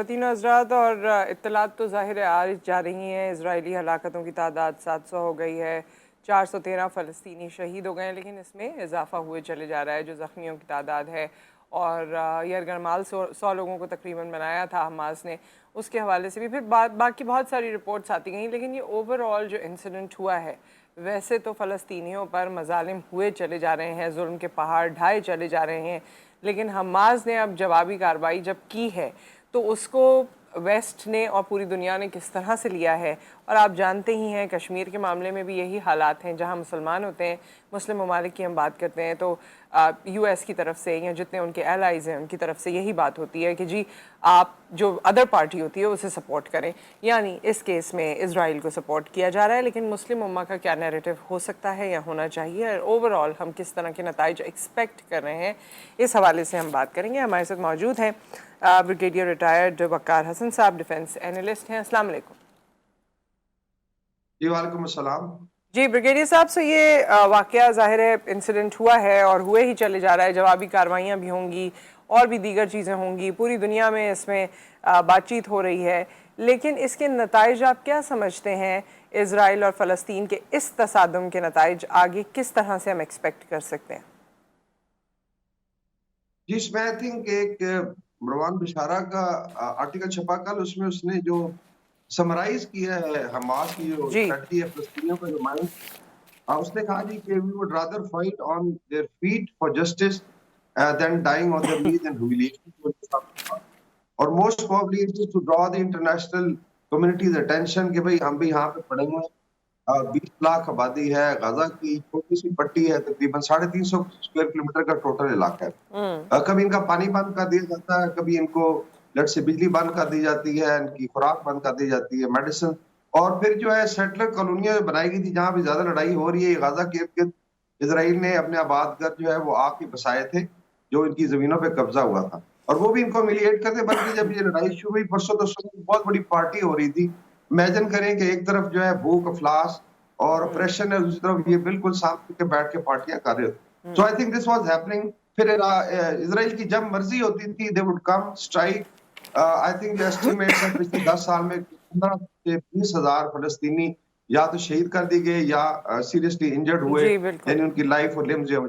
ख़वातीन हज़रात और इत्तलात तो ज़ाहिर आ जा रही हैं। इजरायली हलाकतों की तादाद 700 हो गई है, 413 फ़लस्तीनी शहीद हो गए हैं, लेकिन इसमें इजाफ़ा हुए चले जा रहा है जो ज़ख्मियों की तादाद है। और यरगमाल 100 लोगों को तकरीबन बनाया था हमास ने, उसके हवाले से भी फिर बाकी बहुत सारी रिपोर्ट्स आती गई। लेकिन ये ओवरऑल जो इंसिडेंट हुआ है, वैसे तो फ़लस्तीनियों पर मज़ालिम हुए चले जा रहे हैं, जुल्म के पहाड़ ढाए चले जा रहे हैं, लेकिन हमास ने अब जवाबी कार्रवाई जब की है तो उसको वेस्ट ने और पूरी दुनिया ने किस तरह से लिया है। और आप जानते ही हैं कश्मीर के मामले में भी यही हालात हैं, जहां मुसलमान होते हैं, मुस्लिम ममालिक की हम बात करते हैं तो यूएस की तरफ से या जितने उनके एलाइज़ हैं उनकी तरफ से यही बात होती है कि जी आप जो अदर पार्टी होती है उसे सपोर्ट करें। यानी इस केस में इजराइल को सपोर्ट किया जा रहा है, लेकिन मुस्लिम उम्मा का क्या नैरेटिव हो सकता है या होना चाहिए और ओवरऑल हम किस तरह के नताइज एक्सपेक्ट कर रहे हैं, इस हवाले से हम बात करेंगे। हमारे साथ मौजूद हैं ब्रिगेडियर रिटायर्ड वक़ार हसन साहब, डिफेंस एनालिस्ट हैं। अस्सलाम वालेकुम। जी वालेकुम अस्सलाम। जी ब्रिगेडियर साहब, से ये वाक़या ज़ाहिर है इंसिडेंट हुआ है और हुए ही चले जा रहा है, जवाबी कार्रवाइयाँ भी होंगी और भी दीगर चीज़ें होंगी, पूरी दुनिया में इसमें बातचीत हो रही है, लेकिन इसके नताइज आप क्या समझते हैं? इज़राइल और फ़लस्तीन के इस तसादम के नताइज आगे किस तरह से हम एक्सपेक्ट कर सकते हैं? जी, इसमें आई थिंक एक मरवान बिशारा का आर्टिकल छपा कल, उसमें उसने जो समराइज किया है हमास की जो जी स्ट्रेटजी है फ़लस्तीनियों का जो माइंड, उसने कहा जी कि we would rather fight on their feet for justice than dying on their knees and humiliation. और most probably it is to draw the international community's attention कि भाई हम भी यहाँ पे पड़े हुए हैं। 20 लाख आबादी है, गाजा की छोटी सी पट्टी है, तकरीबन 350 स्क्वायर किलोमीटर का टोटल इलाका है। कभी इनका पानी बंद कर दिया जाता है, कभी इनको लेट से बिजली बंद कर दी जाती है, इनकी खुराक बंद कर दी जाती है, मेडिसिन। और फिर जो है सेटलर कॉलोनियां बनाई गई थी जहां भी ज्यादा लड़ाई हो रही है, गाजा के इर्द गिर्द इसराइल ने अपने आबादगर जो है वो आके बसाए थे, जो इनकी जमीनों पे कब्जा हुआ था। और वो भी इनको मिलिएट करते, बल्कि जब ये लड़ाई शुरू हुई परसों तो बहुत बड़ी पार्टी हो रही थी। इमेजिन करें कि एक तरफ जो है भूख अफलास और ऑपरेशन है, दूसरी तरफ ये बिल्कुल साथ के बैठ के पार्टियां कर रहे होते। So I think this was happening. फिर इजराइल की जब मर्जी होती थी they would come strike. I think estimates हैं पिछले 10 साल में 15 से 20 हजार फलस्तीनी या तो शहीद कर दिए गए या सीरियसली इंजर्ड हुए, जी बिल्कुल। यानी उनकी लाइफ और लिम्स जो।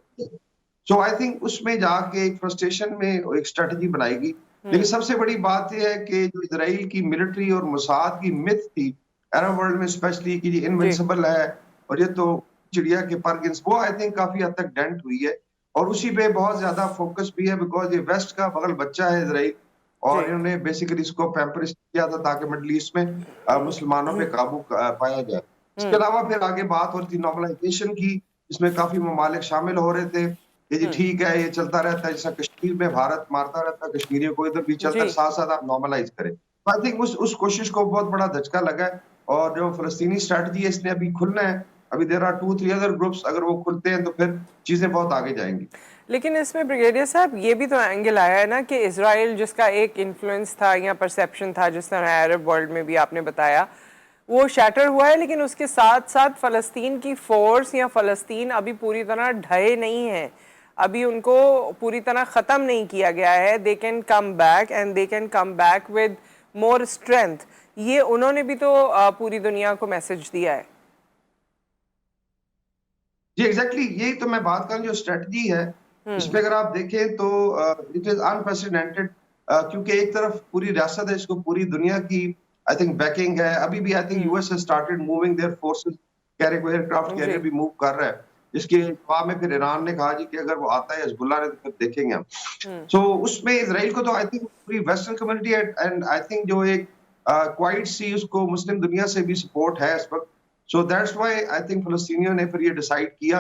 सो आई थिंक उसमें जाके एक फ्रस्ट्रेशन में एक स्ट्रेटजी बनाएगी। लेकिन सबसे बड़ी बात यह है कि जो इजराइल की मिलिट्री और मोसाद की मिथ थी अरब वर्ल्ड में स्पेशली कि ये जी इनविंसिबल है और ये तो चिड़िया के पर गिनस, वो आई थिंक काफी हद तक डेंट हुई है। और उसी पे बहुत ज्यादा फोकस भी है बिकॉज ये वेस्ट का बगल बच्चा है इजराइल, जी और इन्होंने बेसिकली इसको पैम्पर किया था ताकि मिडल ईस्ट में मुसलमानों पे काबू पाया जाए। इसके अलावा फिर आगे बात हो रही थी नॉर्मलाइजेशन की, जिसमें काफी ममालिक शामिल हो रहे थे। ये जी ठीक है, ये चलता रहता है, जैसा कश्मीर में भारत मारता रहता है कश्मीरियों को, इधर भी चलता है, जी साथ साथ आप नॉर्मलाइज करें। तो आई थिंक उस कोशिश को बहुत बड़ा धचका लगा है। और जो फलस्तीनी स्ट्रेटजी है इसने अभी खुलना है। अभी देयर आर 2-3 अदर ग्रुप्स, अगर वो खुलते हैं तो फिर चीजें बहुत आगे जाएंगी। लेकिन इसमें ब्रिगेडियर साहब ये भी तो एंगल आया है ना कि इसराइल जिसका एक इन्फ्लुएंस था या परसेप्शन था, जिस तरह अरब वर्ल्ड में भी आपने बताया, वो शैटर हुआ है, लेकिन उसके साथ साथ फ़लस्तीन की फोर्स या फ़लस्तीन अभी पूरी तरह ढहे नहीं है, अभी उनको पूरी तरह ख़त्म नहीं किया गया है। They can come back and they can come back with more strength. ये उन्होंने भी तो पूरी दुनिया को मैसेज दिया है। जी एग्जैक्टली, यही तो मैं बात कर रहा हूँ। जो स्ट्रेटजी है इसमें अगर आप देखें तो इट इज अनप्रेसिडेंटेड, क्योंकि एक तरफ पूरी रियासत है, इसको पूरी दुनिया की आई थिंक बैकिंग है। अभी भी I think US has started moving their forces, aircraft जी कैरियर भी मूव कर रहा है। इसके जवाब में फिर ईरान ने कहा जी कि अगर वो आता है हिजबुल्लाह ने तो फिर देखेंगे हम। सो उसमें इसराइल को तो आई थिंक पूरी western community and I think जो एक क्वाइट सी उसको मुस्लिम दुनिया से भी सपोर्ट है इस वक्त। So that's why I think फलस्तीनियों ने फिर ये डिसाइड किया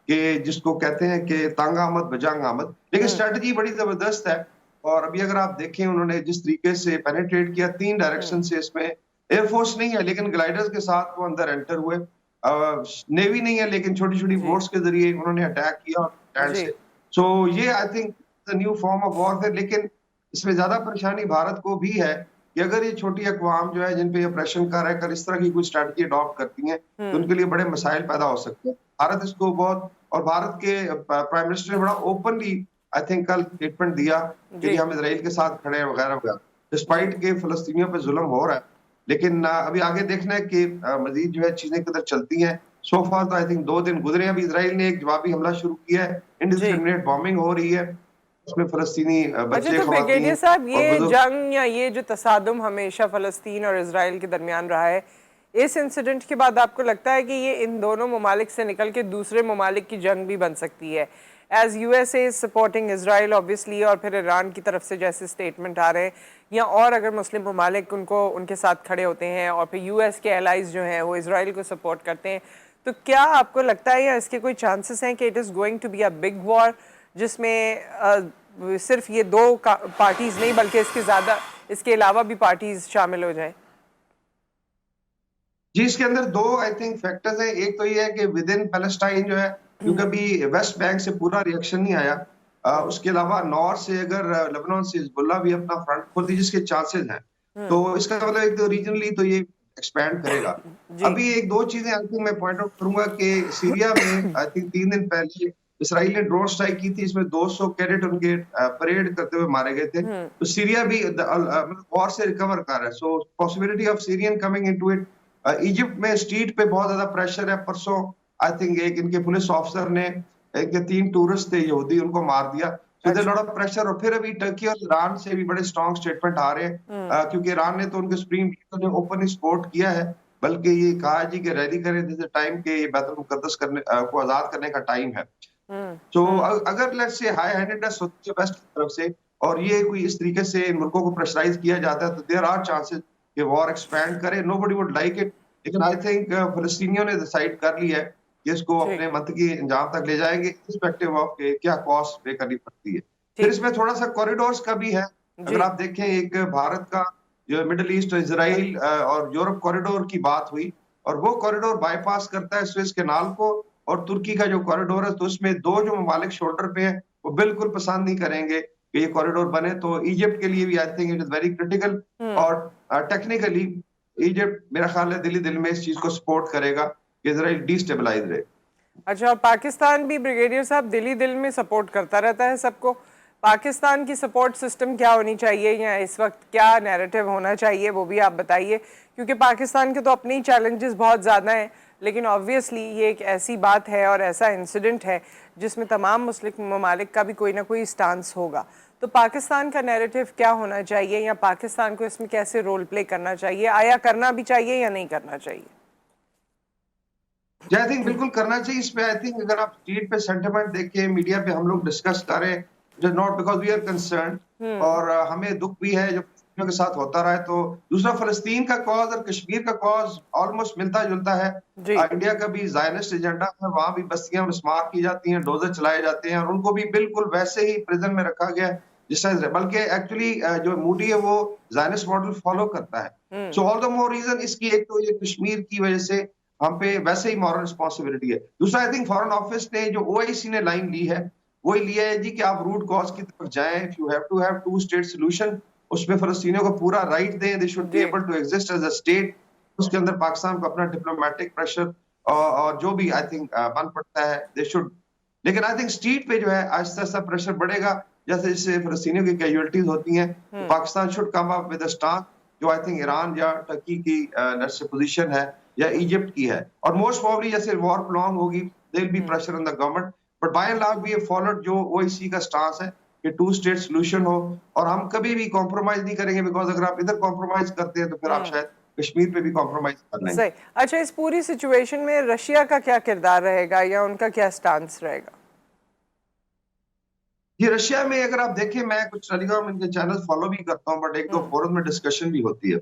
कि जिसको कहते हैं कि तंग आमद बजंग आमद। लेकिन स्ट्रेटजी बड़ी जबरदस्त है। और अभी अगर आप देखें उन्होंने जिस तरीके से पेनिट्रेट किया 3 डायरेक्शन से, इसमें एयरफोर्स नहीं है लेकिन ग्लाइडर्स के साथ वो अंदर एंटर हुए, नेवी नहीं है लेकिन छोटी छोटी जी बोट्स के जरिए उन्होंने अटैक किया लैंड जी से। सो ये I think new form of warfare. लेकिन इसमें ज्यादा परेशानी भारत को भी है कि अगर ये छोटी अकवाम जो है जिन पे ऑपरेशन कर रहे कर इस तरह की कोई स्ट्रैटेजी अडॉप्ट करती हैं तो उनके लिए बड़े मसाइल पैदा हो सकते हैं। भारत इसको बहुत, और भारत के प्राइम मिनिस्टर ने बड़ा ओपनली आई थिंक कल स्टेटमेंट दिया कि जी हम इसराइल के साथ खड़े हैं वगैरह वगैरह। डिस्पाइट के फलस्तीनियों पे जुल्म हो रहा है। लेकिन अभी आगे देखना है कि मजीद जो है चीजें किधर चलती हैं। सो फार तो आई थिंक 2 दिन गुजरे हैं, अभी इजराइल ने एक जवाबी हमला शुरू किया है, जी। इंडिस्क्रिमिनेट बॉम्बिंग हो रही है, उसमें फलस्तीनी अच्छा, बच्चे, तो ब्रिगेडियर खवातीन साहब, और ये बुजुर्ग। जंग या ये जो तसादुम हमेशा फ़लस्तीन और इजराइल के दरमियान रहा है, इस इंसिडेंट के बाद आपको लगता है कि ये इन दोनों ममालिक से निकल के दूसरे ममालिक की जंग भी बन सकती है? As USA supporting Israel obviously, और फिर ईरान की तरफ से जैसे स्टेटमेंट आ रहे हैं, या और अगर मुस्लिम ममालिक उनको उनके साथ खड़े होते हैं और फिर यूएस के एलाइज जो हैं वो इसराइल को सपोर्ट करते हैं, तो क्या आपको लगता है या इसके कोई चांसेस हैं कि it is going to be a big war, जिसमें सिर्फ ये दो पार्टीज नहीं बल्कि इसके अलावा भी पार्टीज शामिल हो जाएं? जी, इसके अंदर 2 आई थिंक फैक्टर्स हैं। एक तो ये है कि विद इन पैलेस्टाइन जो है, क्योंकि अभी वेस्ट बैंक से पूरा रिएक्शन नहीं आया, उसके अलावा नॉर्थ से अगर लेबनान से हिजबुल्लाह भी अपना फ्रंट खोल दी, जिसके चांसेस हैं, तो इसका मतलब एक तो रीजनली तो ये एक्सपैंड करेगा। जी। अभी एक 2 चीजें आई थिंक मैं पॉइंट आउट करूंगा कि सीरिया में आई थिंक 3 दिन पहले इसराइल ने ड्रोन स्ट्राइक की थी, इसमें 200 कैडेट उनके परेड करते हुए मारे गए थे। तो सीरिया भी वॉर से रिकवर कर रहा है, so possibility of Syrian coming into it. Egypt में स्ट्रीट पे बहुत ज्यादा प्रेशर है। परसों आई थिंक एक इनके पुलिस ऑफिसर ने, इनके 3 टूरिस्ट थे यहूदी, उनको मार दिया। So there lot of pressure. और फिर अभी टर्की और ईरान से भी बड़े स्ट्रॉन्ग स्टेटमेंट आ रहे हैं, क्योंकि ईरान ने तो उनके सुप्रीम लीडर ने ओपनली सपोर्ट किया है, बल्कि ये कहा जी कि रैली करें, दिस इज टाइम के ये बैतुल मुकद्दस करने को आजाद करने का टाइम है। तो अगर लेट्स से हाई हैंडेडनेस होती है वेस्ट की तरफ से और ये कोई इस तरीके से इन मुल्कों को प्रेशराइज किया जाता है, तो देयर आर चांसेस कि वॉर एक्सपैंड करे। नोबडी वुड लाइक इट, लेकिन आई थिंक फिलिस्तीनियों ने डिसाइड कर लिया है कि इसको अपने मंतकी अंजाम तक ले जाएंगे, रिस्पेक्टिव ऑफ के क्या कॉस्ट पे करनी पड़ती है। फिर इसमें थोड़ा सा कॉरिडोर्स का भी है। अगर आप देखें, एक भारत का जो मिडिल ईस्ट, इजराइल और यूरोप कॉरिडोर की बात हुई, और वो कॉरिडोर बाईपास करता है स्वेज कैनाल को, और तुर्की का जो कॉरिडोर है, तो उसमें 2 जो ममालिक शोल्डर पे हैं, वो बिल्कुल पसंद नहीं करेंगे कि ये कॉरिडोर बने। तो इजिप्ट के लिए भी I think it is very critical, और टेक्निकली इजिप्ट मेरा ख्याल है दिल्ली दिल में इस चीज को सपोर्ट करेगा कि इजराइल डिस्टेबलाइज रहे। अच्छा, और पाकिस्तान भी ब्रिगेडियर साहब दिल्ली दिल में सपोर्ट करता रहता है सबको। पाकिस्तान की सपोर्ट सिस्टम क्या होनी चाहिए या इस वक्त क्या नैरेटिव होना चाहिए, वो भी आप बताइए, क्योंकि पाकिस्तान के तो अपने ही चैलेंजेस बहुत ज़्यादा हैं, लेकिन ऑब्वियसली ये एक ऐसी बात है और ऐसा इंसिडेंट है जिसमें तमाम मुस्लिम ममालिक का भी कोई ना कोई स्टांस होगा। तो पाकिस्तान का नैरेटिव क्या होना चाहिए, या पाकिस्तान को इसमें कैसे रोल प्ले करना चाहिए, आया करना भी चाहिए या नहीं करना चाहिए? आई थिंक बिल्कुल करना चाहिए। इस पे आई थिंक अगर आप स्ट्रीट पे सेंटिमेंट देखें, मीडिया पे हम लोग डिस्कस करें, not because we are concern, और हमें दुख भी है जो के साथ होता रहा है। तो दूसरा, फलस्तीन का कॉज और कश्मीर का कॉज ऑलमोस्ट मिलता जुलता है। इंडिया का भी जायनिस्ट एजेंडा है, वहां भी बस्तियां स्मार की जाती हैं, डोजर चलाए जाते हैं, और उनको भी बिल्कुल वैसे ही प्रिजन में रखा गया है जिस तरह, बल्कि एक्चुअली जो मूडी है वो जायनिस्ट मॉडल फॉलो करता है। So all the more reason इसकी, एक तो ये कश्मीर की वजह से हम पे वैसे ही मॉरल रिस्पॉन्सिबिलिटी है। दूसरा, आई थिंक फॉरेन ऑफिस ने जो ओआईसी ने लाइन ली है, वही लिया है जी कि आप रूट कॉज की तरफ जाएं, if you have to have 2 state solution, उसमें फलस्तीनियों को पूरा राइट दें, they should be able to exist as a state. उसके अंदर पाकिस्तान को अपना डिप्लोमेटिक प्रेशर और जो भी आई थिंक बन पड़ता है, दे शुड। लेकिन आई थिंक स्ट्रीट पे जो है आहिस्ता आहिस्ता प्रेशर बढ़ेगा, जैसे जैसे फलस्तीनियों की कैजुअलिटीज होती हैं, Pakistan should come up with a stance जो आई थिंक ईरान या टर्की की पोजीशन है या इजिप्ट की है। और मोस्ट प्रोबेबली जैसे वॉर प्रोलॉन्ग होगी, there will be pressure on the government, but by and large we have followed जो ओआईसी का स्टांस है कि 2 स्टेट सॉल्यूशन हो, और हम कभी भी कॉम्प्रोमाइज नहीं करेंगे, बिकॉज अगर आप इधर कॉम्प्रोमाइज करते हैं तो फिर आप शायद कश्मीर पे भी कॉम्प्रोमाइज कर लेंगे। सही। अच्छा, इस पूरी सिचुएशन में रशिया का क्या किरदार रहेगा या उनका क्या स्टांस रहेगा? ये रशिया में अगर आप देखें, मैं कुछ टेलीग्राम इनके चैनल फॉलो भी करता हूँ, बट एक दो फोरम में डिस्कशन भी होती है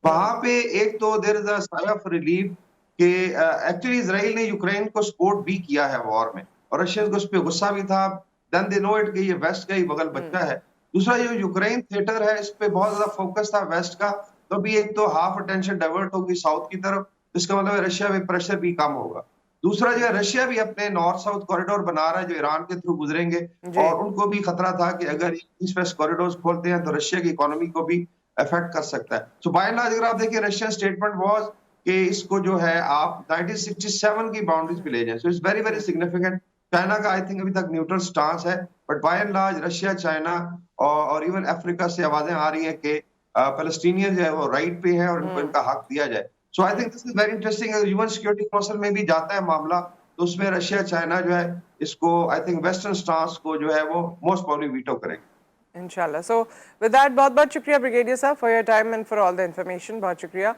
वहां पे। एक तो there is a sigh of relief कि एक्चुअली इजराइल ने यूक्रेन को सपोर्ट भी किया है वॉर में, और रशियन को उस पर गुस्सा भी था। देन दे नो इट कि ये वेस्ट का ही बगल बच्चा है। दूसरा, जो यूक्रेन थिएटर है, इस पे बहुत ज्यादा फोकस था वेस्ट का, तो अभी एक तो हाफ अटेंशन डाइवर्ट होगी साउथ की तरफ, इसका मतलब रशिया में प्रेशर भी कम होगा। दूसरा, जो है रशिया भी अपने नॉर्थ साउथ कॉरिडोर बना रहा है जो ईरान के थ्रू गुजरेंगे, और उनको भी खतरा था कि अगर ईस्ट वेस्ट कॉरिडोर खोलते हैं तो रशिया की इकोनॉमी को भी अफेक्ट कर सकता है। सो बाय एंड लार्ज अगर आप देखिए, रशियन स्टेटमेंट वाज कि इसको जो है आप 1967 की बाउंड्रीज पे ले जाएं। So it's very very significant. China का आई थिंक अभी तक न्यूट्रल स्टांस है, but by and large Russia, China और इवन अफ्रीका से आवाजें आ रही हैं कि फलस्तीनियन जो है वो राइट पे है और इनको इनका हक दिया जाए। So I think this is very interesting. अगर यूएन सिक्योरिटी काउंसिल में भी जाता है मामला, तो उसमें रशिया चाइना जो है इसको आई थिंक वेस्टर्न स्टांस को जो है वो मोस्ट प्रोबेबली वीटो करेंगे। इंशाल्लाह। सो विद दैट बहुत बहुत शुक्रिया ब्रिगेडियर साहब for your time and for all the information. बहुत शुक्रिया।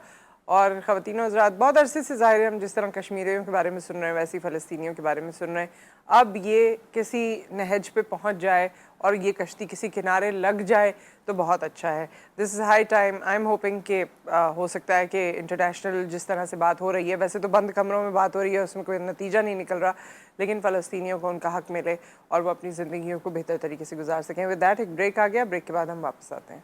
और ख़वातीन और हज़रात, बहुत अरसे से ज़ाहिर है हम जिस तरह कश्मीरियों के बारे में सुन रहे हैं वैसे ही फ़लस्तीनियों के बारे में सुन रहे हैं। अब ये किसी नहज पे पहुंच जाए और ये कश्ती किसी किनारे लग जाए तो बहुत अच्छा है। This is high time. I am hoping कि हो सकता है कि इंटरनेशनल जिस तरह से बात हो रही है, वैसे तो बंद कमरों में बात हो रही है, उसमें कोई नतीजा नहीं निकल रहा, लेकिन फ़लस्तीनियों को उनका हक मिले और वो अपनी ज़िंदगियों को बेहतर तरीके से गुजार सकें। विद दैट एक ब्रेक आ गया, ब्रेक के बाद हम वापस आते हैं।